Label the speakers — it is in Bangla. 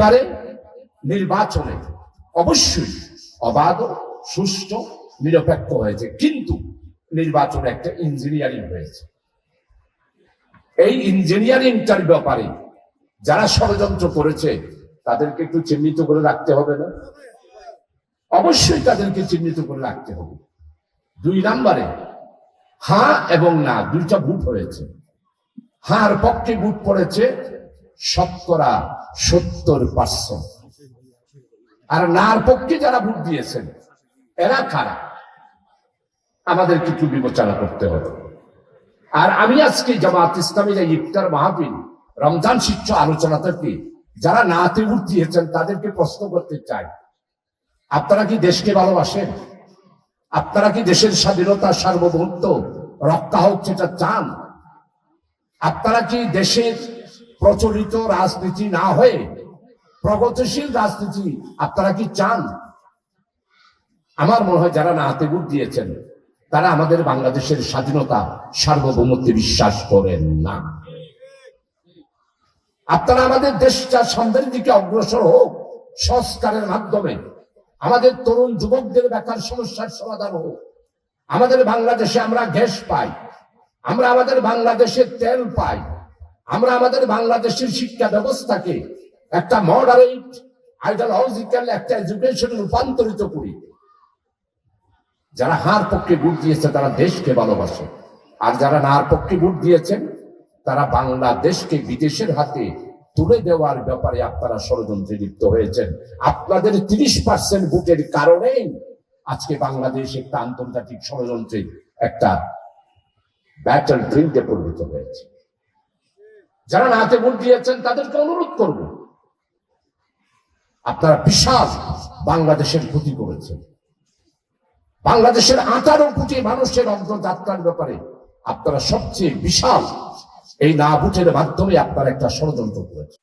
Speaker 1: এইবারে নির্বাচনে অবশ্যই অবাধ, সুষ্ঠু, নিরপেক্ষ হয়েছে, কিন্তু নির্বাচনে একটা ইঞ্জিনিয়ারিং হয়েছে। এই ইঞ্জিনিয়ারিংটার ব্যাপারে যারা ষড়যন্ত্র করেছে তাদেরকে একটু চিহ্নিত করে রাখতে হবে না? অবশ্যই তাদেরকে চিহ্নিত করে রাখতে হবে। 2 নম্বরে হ্যাঁ এবং না দুইটা ভোট হয়েছে। হার পক্ষে ভোট পড়েছে 70%, আর নার পক্ষে যারা ভোট দিয়েছেন এরা কারা, আমাদের কিছু বিবেচনা করতে হবে। আর আমি আজকে জামাত ইসলামী যে ইফতার মাহফিল রমজান শিক্ষা আলোচনা থেকে যারা নাতে ভোট দিয়েছেন তাদেরকে প্রশ্ন করতে চাই, আপনারা কি দেশকে ভালোবাসেন? আপনারা কি দেশের স্বাধীনতা সার্বভৌমত্ব রক্ষা হোক সেটা চান? আপনারা কি দেশের প্রচলিত রাজনীতি না হয়ে প্রগতিশীল রাজনীতি আপনারা কি চান? আমার মনে হয় যারা নাতে ভোট দিয়েছেন তারা আমাদের বাংলাদেশের স্বাধীনতা সার্বভৌমত্বে বিশ্বাস করেন না। আপনারা আমাদের দেশটা সামনের দিকে অগ্রসর হোক সংস্কারের মাধ্যমে, আমাদের তরুণ যুবকদের বেকার সমস্যার সমাধান হোক, আমাদের বাংলাদেশে আমরা গ্যাস পাই, আমরা আমাদের বাংলাদেশে তেল পাই, আমরা আমাদের বাংলাদেশের শিক্ষা ব্যবস্থাকে একটা মডারেট আইডিওলজিক্যাল একটা এডুকেশনে রূপান্তরিত করি। যারা হার পক্ষে ভোট দিয়েছে তারা দেশকে ভালোবাসে, আর যারা নার পক্ষে ভোট দিয়েছেন তারা বাংলাদেশকে বিদেশের হাতে তুলে দেওয়ার ব্যাপারে আপনারা ষড়যন্ত্রে লিপ্ত হয়েছেন। আপনাদের 30% ভোটের কারণেই আজকে বাংলাদেশ একটা আন্তর্জাতিক ষড়যন্ত্রের একটা ব্যাটল ফিল্ডে পরিণত হয়েছে। যারা নাতে ভোট দিয়েছেন তাদেরকে অনুরোধ করব, আপনারা বিশাল বাংলাদেশের ক্ষতি করেছেন। বাংলাদেশের 18 কোটি মানুষের অগ্রযাত্রার ব্যাপারে আপনারা সবচেয়ে বিশাল এই না ভোটের মাধ্যমে আপনারা একটা ষড়যন্ত্র করেছেন।